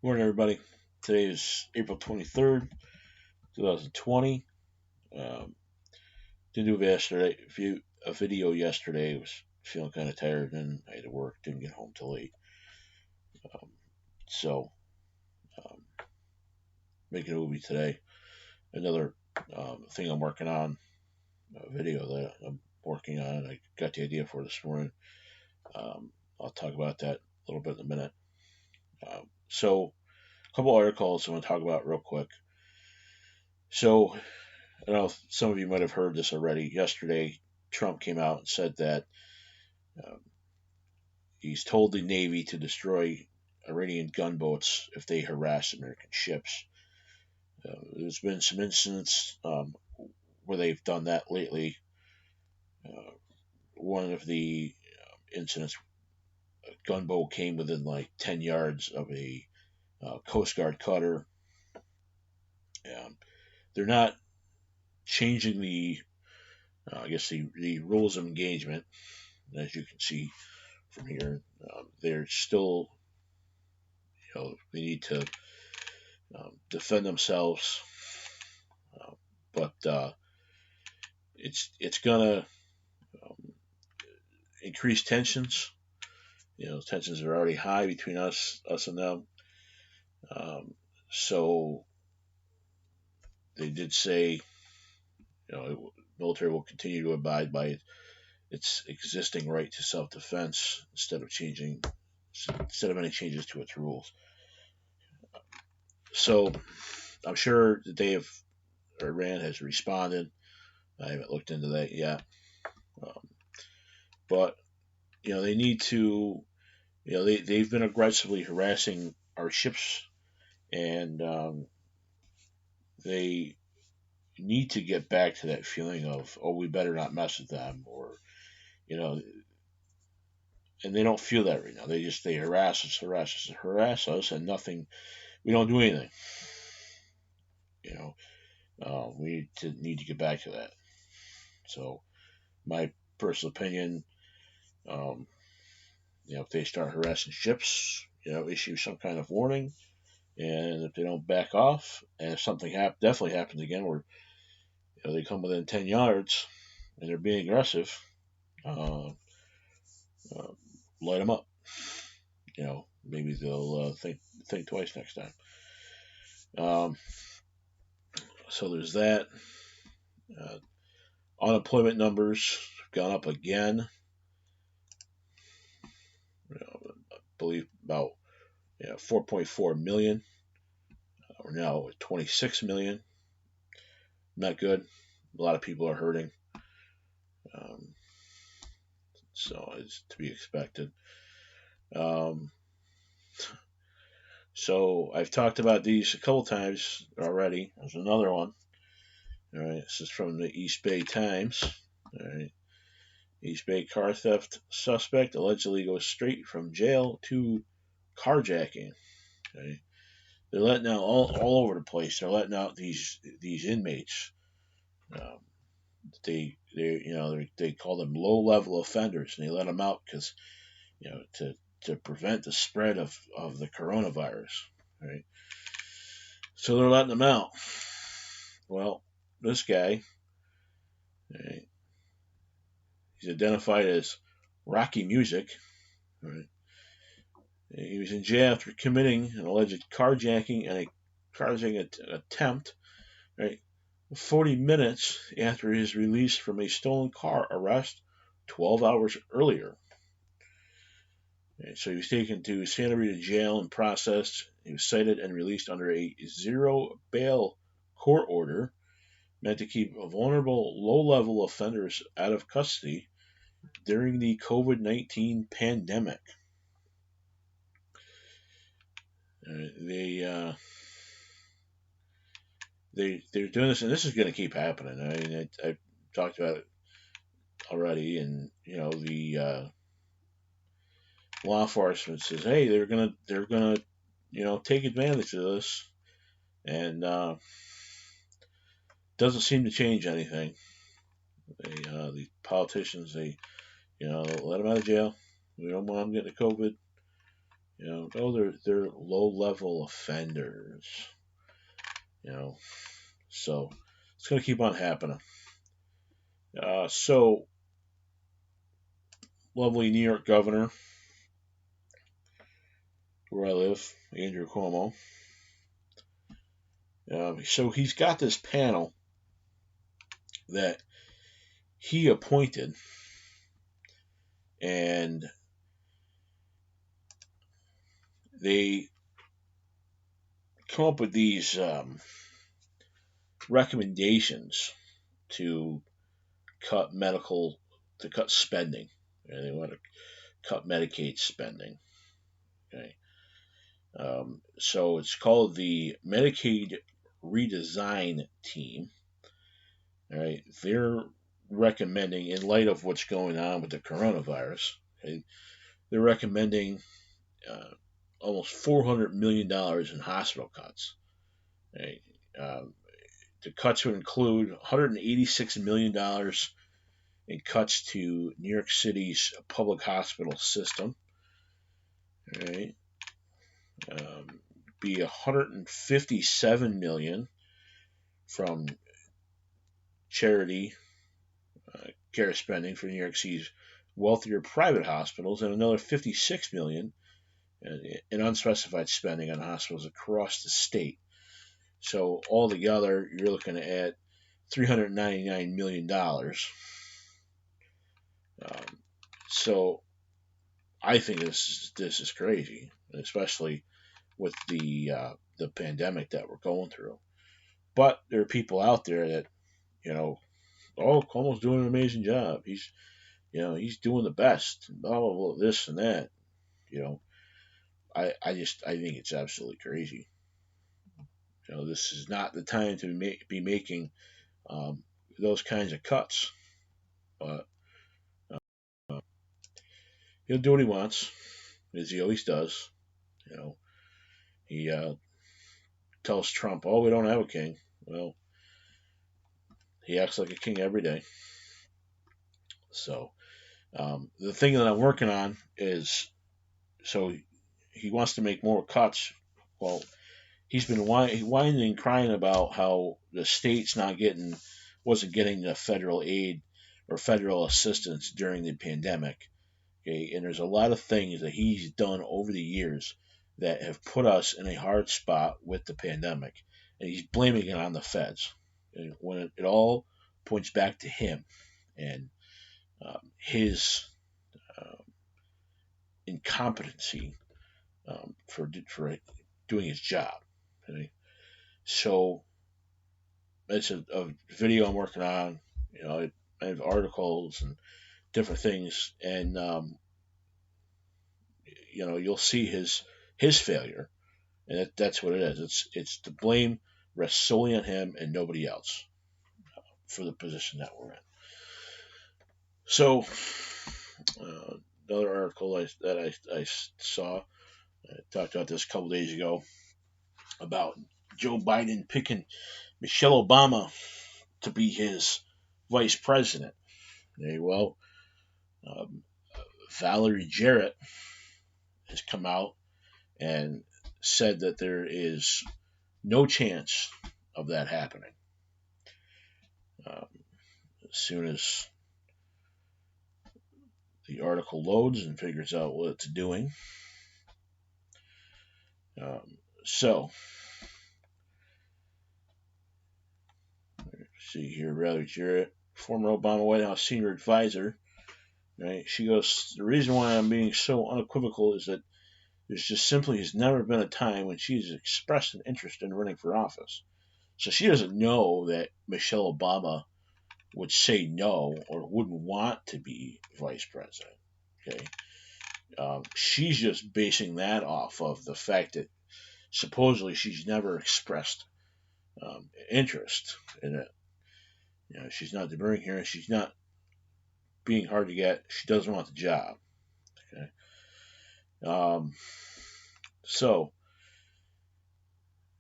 Morning, everybody. Today is April 23rd, 2020. Um, didn't do a video yesterday. I was feeling kind of tired and I had to work. Didn't get home till late. Um, so, um, making a movie today. Another thing I'm working on, a video that I'm working on. I got the idea for this morning. I'll talk about that a little bit in a minute. So, a couple articles I want to talk about real quick. So, I don't know if some of you might have heard this already. Yesterday, Trump came out and said that um, he's told the Navy to destroy Iranian gunboats if they harass American ships. There's been some incidents where they've done that lately. Uh, One of the incidents, a gunboat came within like 10 yards of a Coast Guard cutter. They're not changing the rules of engagement, as you can see from here. They're still, they need to defend themselves, uh, but it's gonna um, increase tensions. Tensions are already high between us and them. Um, so they did say, the military will continue to abide by its existing right to self-defense instead of any changes to its rules. So I'm sure that Iran has responded. I haven't looked into that yet, um, but they need to. They've been aggressively harassing our ships, and they need to get back to that feeling of, oh, we better not mess with them, or you know, and they don't feel that right now. They harass us, and nothing. We don't do anything. You know, we need to get back to that. So, my personal opinion, um, if they start harassing ships, issue some kind of warning, and if they don't back off, and if something definitely happens again, where they come within 10 yards and they're being aggressive, uh, uh, light them up. Maybe they'll think twice next time. Um, so there's that. Uh, Unemployment numbers have gone up again. I believe about 4.4 million. We're now at 26 million. Not good. A lot of people are hurting. Um, so it's to be expected. Um, so I've talked about these a couple times already. There's another one. All right, this is from the East Bay Times. All right, East Bay car theft suspect allegedly goes straight from jail to carjacking. Okay, they're letting out all over the place. They're letting out these inmates. Um, they call them low level offenders, and they let them out because to prevent the spread of the coronavirus. Right, so they're letting them out. Well, this guy, right, he's identified as Rocky Music. Right, he was in jail after committing an alleged carjacking and a carjacking attempt. Right, 40 minutes after his release from a stolen car arrest 12 hours earlier. So he was taken to Santa Rita jail and processed. He was cited and released under a zero bail court order meant to keep vulnerable low-level offenders out of custody during the COVID-19 pandemic. They they're doing this, and this is going to keep happening. I mean, I talked about it already, and the law enforcement says, hey, they're gonna take advantage of this, and doesn't seem to change anything. The politicians, they let them out of jail. We don't want them getting COVID. Oh, they're low level offenders. You know, so it's going to keep on happening. So lovely New York governor, where I live, Andrew Cuomo. So he's got this panel that he appointed, and they come up with these recommendations to cut medical, to cut spending. They want to cut Medicaid spending. Okay, so it's called the Medicaid Redesign Team. All right, they're recommending, in light of what's going on with the coronavirus, okay, they're recommending uh, almost $400 million in hospital cuts. Okay, um, the cuts would include $186 million in cuts to New York City's public hospital system. Right, um, be 157 million from charity care spending for New York City's wealthier private hospitals, and another 56 million in unspecified spending on hospitals across the state. So altogether, you're looking at $399 million. So I think this is crazy, especially with the pandemic that we're going through. But there are people out there that, you know, oh, Cuomo's doing an amazing job. He's doing the best. Blah blah blah. This and that. You know, I think it's absolutely crazy. This is not the time to be making um, those kinds of cuts. But he'll do what he wants, as he always does. You know, he tells Trump, "Oh, we don't have a king." Well, he acts like a king every day. So the thing that I'm working on is, so he wants to make more cuts. Well, he's been whining and crying about how the state's wasn't getting the federal aid or federal assistance during the pandemic. Okay, and there's a lot of things that he's done over the years that have put us in a hard spot with the pandemic, and he's blaming it on the feds. And when it all points back to him and his uh, incompetency for doing his job. Okay? So it's a video I'm working on. I have articles and different things, and you'll see his failure, and that's what it is. It's the blame rests solely on him and nobody else for the position that we're in. So another article that I saw, I talked about this a couple days ago, about Joe Biden picking Michelle Obama to be his vice president. Okay, well, um, Valerie Jarrett has come out and said that there is no chance of that happening. Um, as soon as the article loads and figures out what it's doing. So, see here, Valerie Jarrett, former Obama White House senior advisor. Right? She goes, the reason why I'm being so unequivocal is that there's just simply has never been a time when she's expressed an interest in running for office. So she doesn't know that Michelle Obama would say no or wouldn't want to be vice president. Okay, she's just basing that off of the fact that supposedly she's never expressed interest in it. She's not demurring here, and she's not being hard to get. She doesn't want the job. Okay, so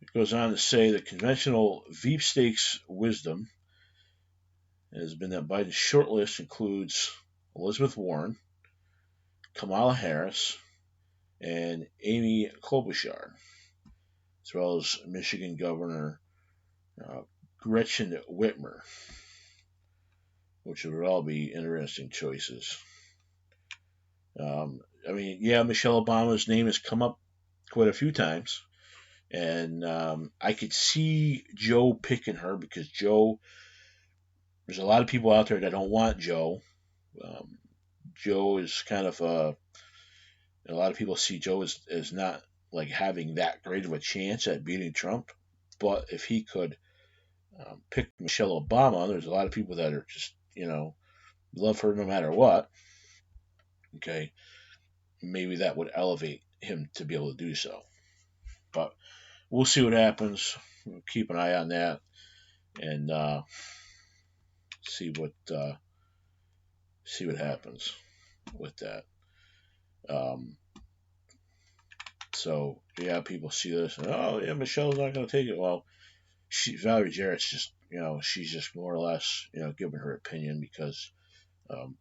it goes on to say the conventional Veep stakes wisdom has been that Biden's shortlist includes Elizabeth Warren, Kamala Harris, and Amy Klobuchar, as well as Michigan Governor uh, Gretchen Whitmer, which would all be interesting choices. I mean, yeah, Michelle Obama's name has come up quite a few times, and I could see Joe picking her because Joe. There's a lot of people out there that don't want Joe. Um, Joe is kind of a lot of people see Joe as not like having that great of a chance at beating Trump. But if he could pick Michelle Obama, there's a lot of people that are just love her no matter what. Okay, maybe that would elevate him to be able to do so. But we'll see what happens. We'll keep an eye on that and see what happens with that. Um, so yeah, people see this and oh yeah, Michelle's not going to take it. Well, Valerie Jarrett's just she's just more or less giving her opinion because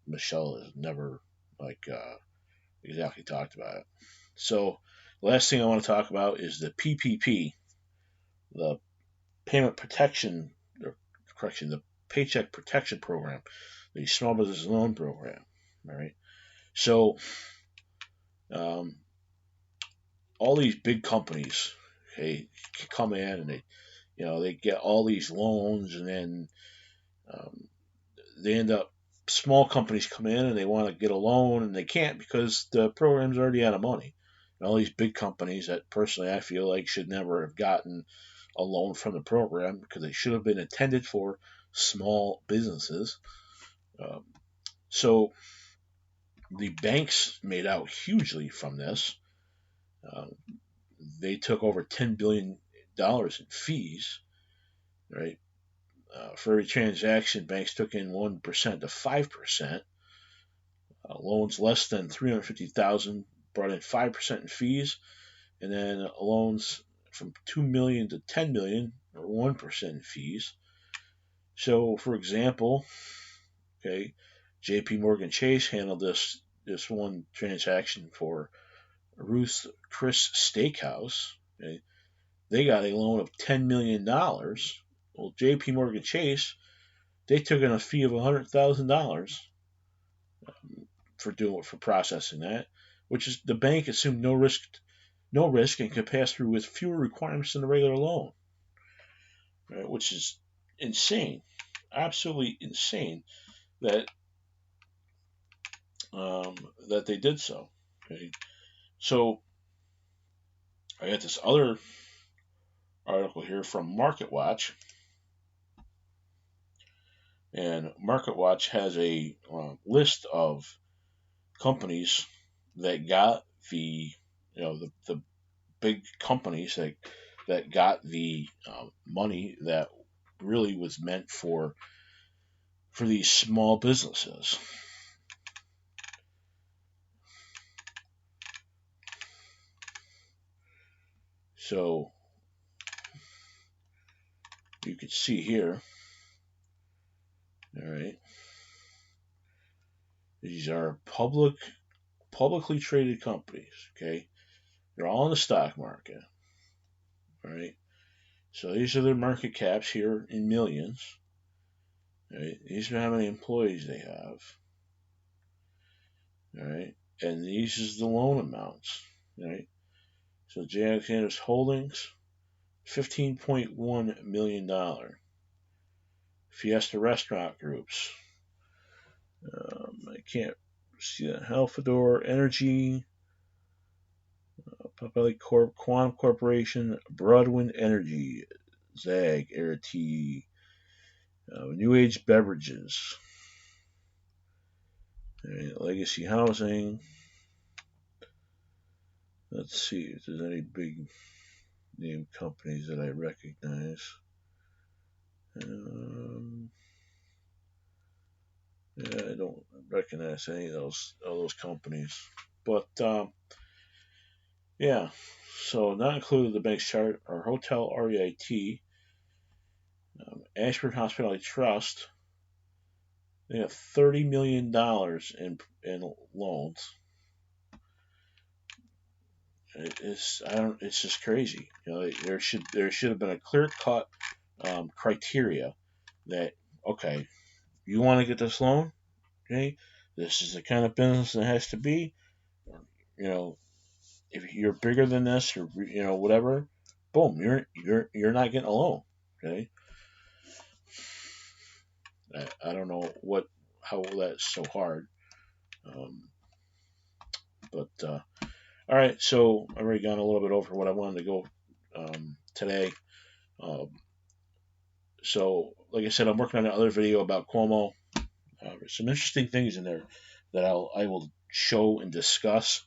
Michelle has never like exactly talked about it. So the last thing I want to talk about is the PPP, the Payment Protection, or correction, the Paycheck Protection Program, the Small Business Loan Program. All right. So um, all these big companies, okay, come in and they get all these loans, and then um, they end up small companies come in and they want to get a loan and they can't because the program's already out of money. And all these big companies that personally I feel like should never have gotten a loan from the program because they should have been intended for small businesses. Um, so the banks made out hugely from this. Um, they took over $10 billion in fees, right? For every transaction, banks took in 1% to 5%. Loans less than 350,000 brought in 5% in fees, and then loans from 2 million to 10 million or 1% in fees. So, for example, okay, J.P. Morgan Chase handled this one transaction for Ruth's Chris Steakhouse. Okay, they got a loan of $10 million. Well, J.P. Morgan Chase they took in a fee of $100,000 for processing that, which is the bank assumed no risk and could pass through with fewer requirements than a regular loan, right? Which is insane, absolutely insane that that they did so. Okay, so I got this other article here from MarketWatch, and MarketWatch has a list of companies that got the big companies that got the money that really was meant for these small businesses. So you can see here, all right, these are publicly traded companies. Okay, they're all in the stock market. All right, so these are their market caps here in millions. Right, these are how many employees they have. All right, and these is the loan amounts. Right, so J. Alexander's Holdings, $15.1 million. Fiesta Restaurant Groups. I can't see that. Halfador Energy, Papelli Corp, Quantum Corporation, Broadwind Energy, ZAG, Air T, New Age Beverages, Legacy Housing. Let's see if there's any big name companies that I recognize. Yeah, I don't recognize any of those companies. But yeah, so not included in the bank's chart are Hotel REIT, Ashburn Hospitality Trust. They have $30 million in loans. It's just crazy. There should have been a clear cut criteria that, okay, you want to get this loan, okay, this is the kind of business it has to be. You know, if you're bigger than this, or whatever, boom, you're not getting a loan. Okay, I don't know how that's so hard. Um, but all right, so I've already gone a little bit over what I wanted to go today. Um, so, like I said, I'm working on another video about Cuomo. There's some interesting things in there that I will show and discuss.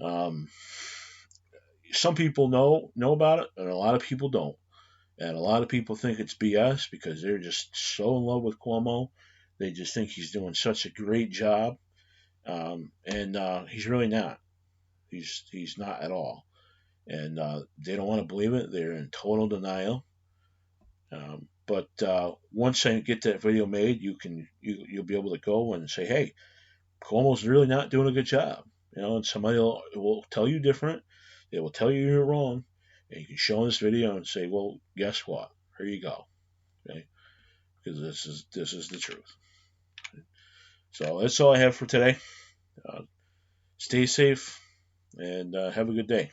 Um, some people know about it, and a lot of people don't. And a lot of people think it's BS because they're just so in love with Cuomo. They just think he's doing such a great job, and he's really not. He's not at all. And they don't want to believe it. They're in total denial. But once I get that video made, you'll be able to go and say, hey, Cuomo's really not doing a good job. And somebody will tell you different. They will tell you you're wrong, and you can show them this video and say, well, guess what? Here you go. Okay, because this is the truth. So that's all I have for today. Uh, Stay safe and have a good day.